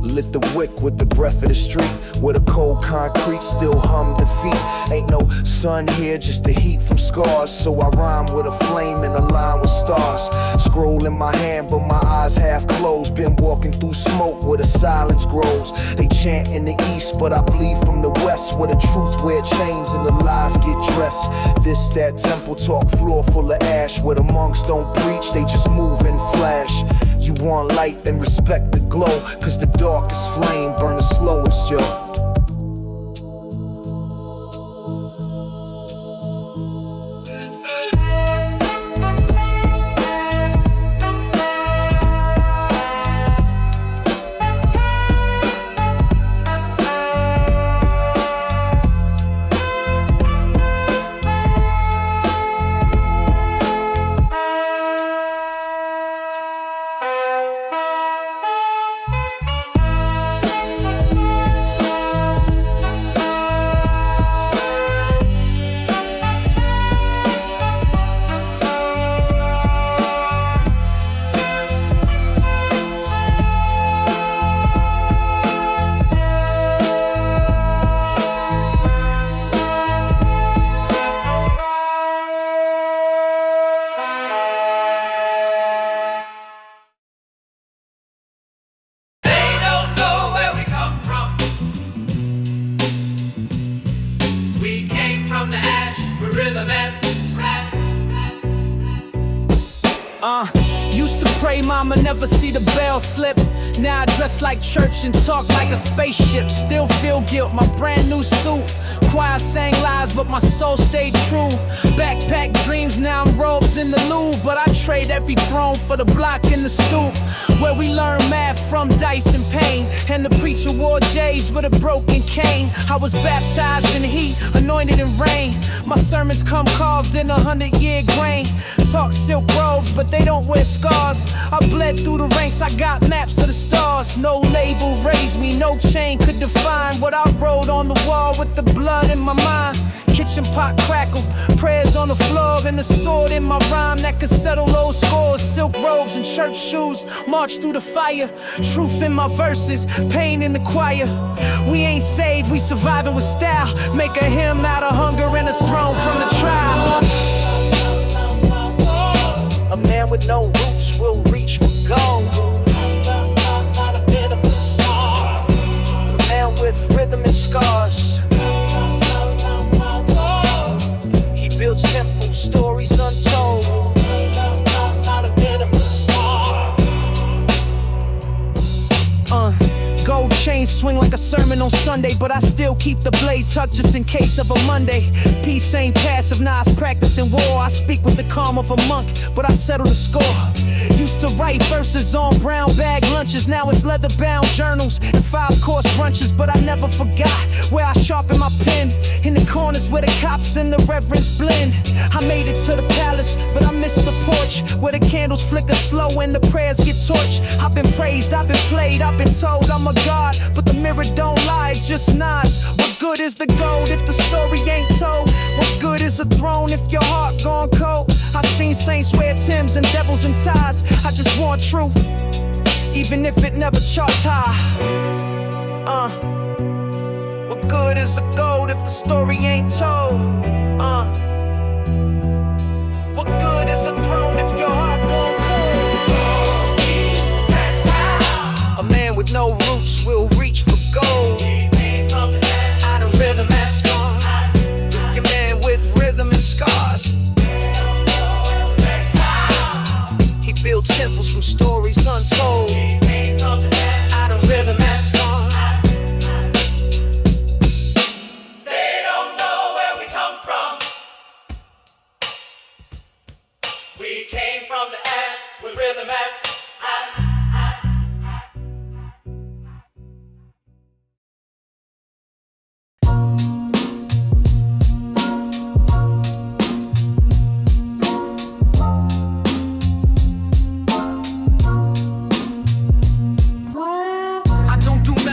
Lit the wick with the breath of the street, where the cold concrete still hum defeat. Ain't no sun here, just the heat from scars. So I rhyme with a flame and a line with stars. Scroll in my hand, but my eyes half closed. Been walking through smoke where the silence grows. They chant in the east, but I bleed from the west, where the truth wear chains and the lies get dressed. This that temple talk, floor full of ash, where the monks don't preach, they just move and flash. You want light, then respect the glow, cause the darkest flame burn the slowest, yo. Used to pray mama never see the bell slip. Now I dress like church and talk like a spaceship. Still feel guilt, my brand new suit. Choir sang lies, but my soul stayed true. Backpack dreams, now I'm robes in the Louvre. But I trade every throne for the block in the stoop, where we learn math from dice and pain. And the preacher wore J's with a broken cane. I was baptized in heat, anointed in rain. My sermons come carved in 100-year grain. Talk silk robes, but they don't wear scars. I bled through the ranks, I got maps of the stars. No label raised me, no chain could define what I wrote on the wall with the blood in my mind. Kitchen pot crackle, prayers on the floor, and a sword in my rhyme that could settle low scores. Silk robes and church shoes, march through the fire. Truth in my verses, pain in the choir. We ain't saved, we surviving with style. Make a hymn out of hunger and a throne from the trial. A man with no roots will reach for gold. A man with rhythm and scars. He builds temples, stories untold. Gold chains swing like a sermon on Sunday, but I still keep the blade tucked just in case of a Monday. Peace ain't passive, nah, it's practiced in war. I speak with the calm of a monk, but I settle the score. Used to write verses on brown bag lunches, now it's leather-bound journals and 5-course brunches. But I never forgot where I sharpen my pen, in the corners where the cops and the reverends blend. I made it to the palace, but I missed the porch, where the candles flicker slow and the prayers get torched. I've been praised, I've been played, I've been told I'm a god, but the mirror don't lie, it just nods. What good is the gold if the story ain't told? What good is a throne if your heart gone cold? I've seen saints wear Timbs and devils in ties. I just want truth, even if it never charts high. What good is a gold if the story ain't told? What good is a throne if your heart gone cold? A man with no roots will reach for gold. Out of rhythm and scars. Your man with rhythm and scars. He builds temples from stories untold. Out of rhythm and scars. They don't know where we come from. We came from the ash with rhythm and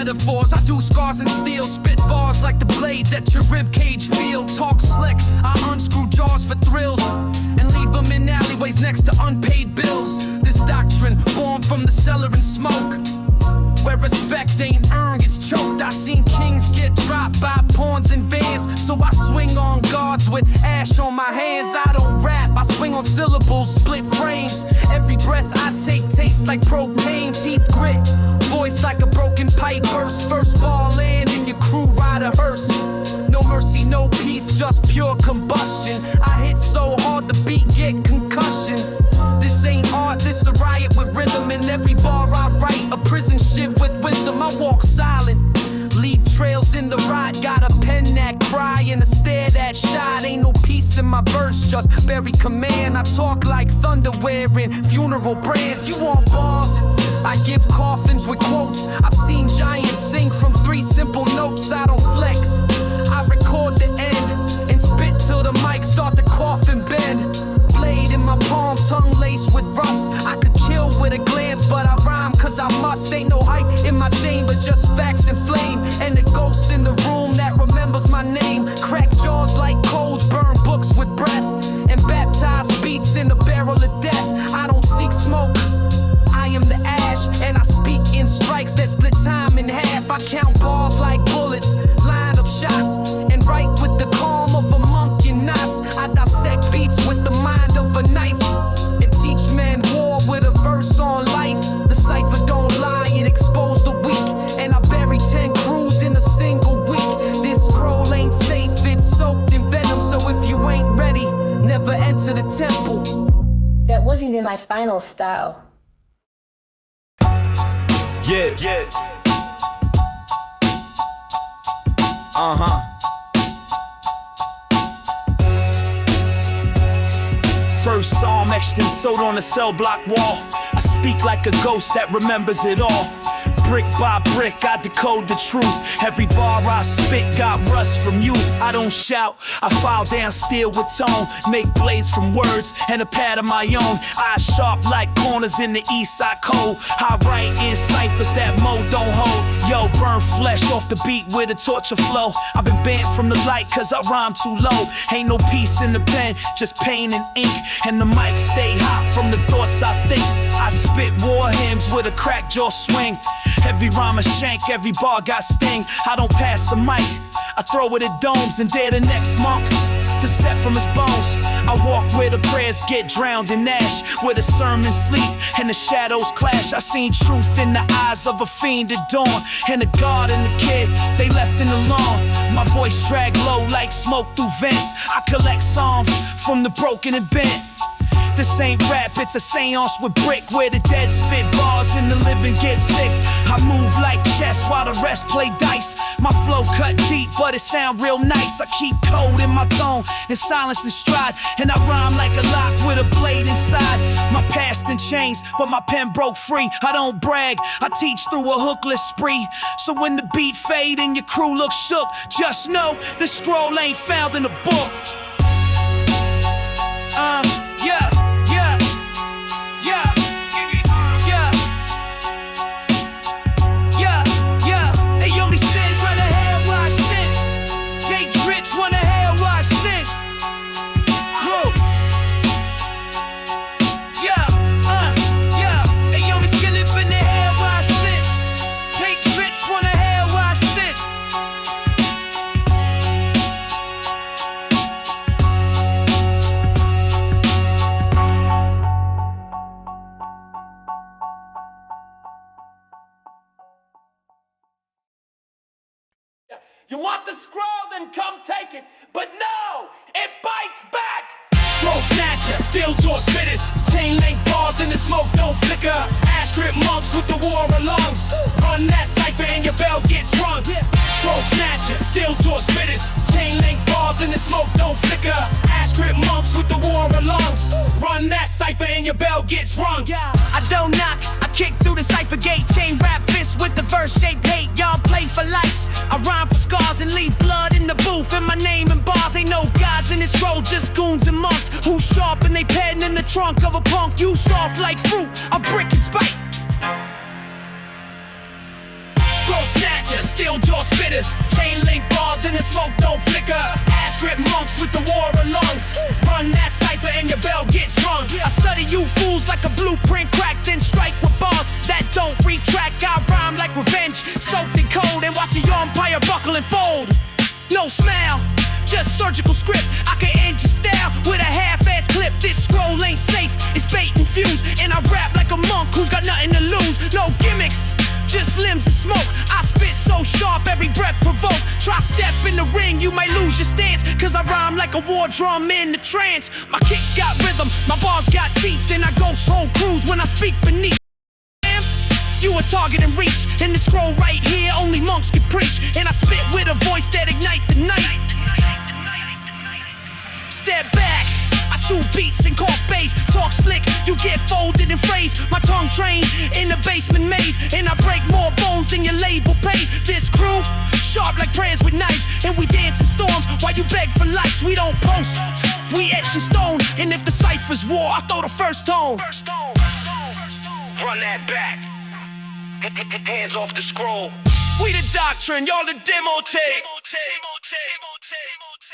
metaphors, I do scars and steel. Spit bars like the blade that your ribcage feel. Talk slick, I unscrew jaws for thrills and leave them in alleyways next to unpaid bills. This doctrine, born from from the cellar and smoke. Where respect ain't earned, it's choked. I seen kings get dropped by pawns and vans. So I swing on guards with ash on my hands. I don't rap, I swing on syllables, split frames. Every breath I take tastes like propane. Teeth grit, voice like a broken pipe burst. First ball land and your crew ride a hearse. No mercy, no peace, just pure combustion. I hit so hard the beat get concussion. This ain't art, this a riot with rhythm. And every bar I write, a prison shiv with wisdom. I walk silent, leave trails in the rot. Got a pen that cry and a stare that shot. Ain't no peace in my verse, just bury command. I talk like thunder wearing funeral brands. You want bars? I give coffins with quotes. I've seen giants sing from 3 simple notes. I don't flex, I record the end and spit till the mic start to cough and bend. Blade in my palm, tongue laced with rust. I could kill with a glance, but I rhyme cause I must. Ain't no hype in my chamber, just facts and flame. And a ghost in the room that remembers my name. Crack jaws like codes, burn books with breath. And baptize beats in the barrel of death. I don't seek smoke, I am the ash. And I speak in strikes that split time in half. I count balls like bullets, line up shots. And write with the calm of a monk in knots. I dissect beats with the mind of a knife. And teach men war with a verse on life. The cipher don't lie, it exposed the weak. And I bury 10 crews in a single week. This scroll ain't safe, it's soaked in venom. So if you ain't ready, never enter the temple. That wasn't in my final style. Yeah. Uh-huh. First psalm etched and sewed on a cell block wall. I speak like a ghost that remembers it all. Brick by brick, I decode the truth. Every bar I spit got rust from youth. I don't shout, I file down steel with tone. Make blades from words and a pad of my own. Eyes sharp like corners in the east side cold. I write in ciphers that Mo don't hold. Yo, burn flesh off the beat with a torture flow. I've been banned from the light cause I rhyme too low. Ain't no peace in the pen, just pain and ink. And the mic stay hot from the thoughts I think. I spit war hymns with a crack jaw swing. Every rhyme a shank, every bar got sting. I don't pass the mic, I throw it at domes and dare the next monk to step from his bones. I walk where the prayers get drowned in ash, where the sermons sleep and the shadows clash. I seen truth in the eyes of a fiend at dawn, and the God and the kid, they left in the lawn. My voice dragged low like smoke through vents. I collect psalms from the broken and bent. This ain't rap, it's a seance with brick, where the dead spit bars and the living get sick. I move like chess while the rest play dice. My flow cut deep, but it sound real nice. I keep cold in my tone and silence and stride. And I rhyme like a lock with a blade inside. My past in chains, but my pen broke free. I don't brag, I teach through a hookless spree. So when the beat fade and your crew looks shook, just know the scroll ain't found in a book. You want the scroll, then come take it. But no, it bites back. Scroll snatcher, steel jaw spitters, chain link bars in the smoke don't flicker. Ash grip monks with the war alarms. Run that cipher and your bell gets rung. Scroll snatcher, steel jaw spitters, chain link bars in the smoke don't flicker. Ash grip monks with the war alarms. Run that cipher and your bell gets rung. I don't knock, I kick through the cipher gate. Chain rap fist with the verse shaped hate. Y'all play for likes, I rhyme for scars and leave blood in the booth. And my name in bars ain't no gods in this road, just goons and monks who sharpen they pen in the trunk of a punk. You soft like fruit, a brick and spike. Scroll snatcher, steel jaw spitters, chain link bars in the smoke don't flicker. Ash grip monks with the war alarms. Run that cipher and your bell gets rung. I study you fools like a blueprint crack, then strike with bars. surgical script. I can end your style with a half-ass clip. This scroll ain't safe, it's bait and fuse. And I rap like a monk who's got nothing to lose. No gimmicks, just limbs and smoke. I spit so sharp, every breath provoke. Try step in the ring, you might lose your stance. Cause I rhyme like a war drum in the trance. My kicks got rhythm, my bars got teeth. And I ghost whole crews when I speak beneath. You a target and reach. In the scroll right here, only monks can preach. And I spit with a voice that ignite the night. Step back, I chew beats and cough bass. Talk slick, you get folded and phrased. My tongue trained in the basement maze. And I break more bones than your label pays. This crew, sharp like prayers with knives. And we dance in storms while you beg for likes. We don't post, we etch in stone. And if the Cipher's war, I throw the first tone. Run that back, hands off the scroll. We the doctrine, y'all the demo tape.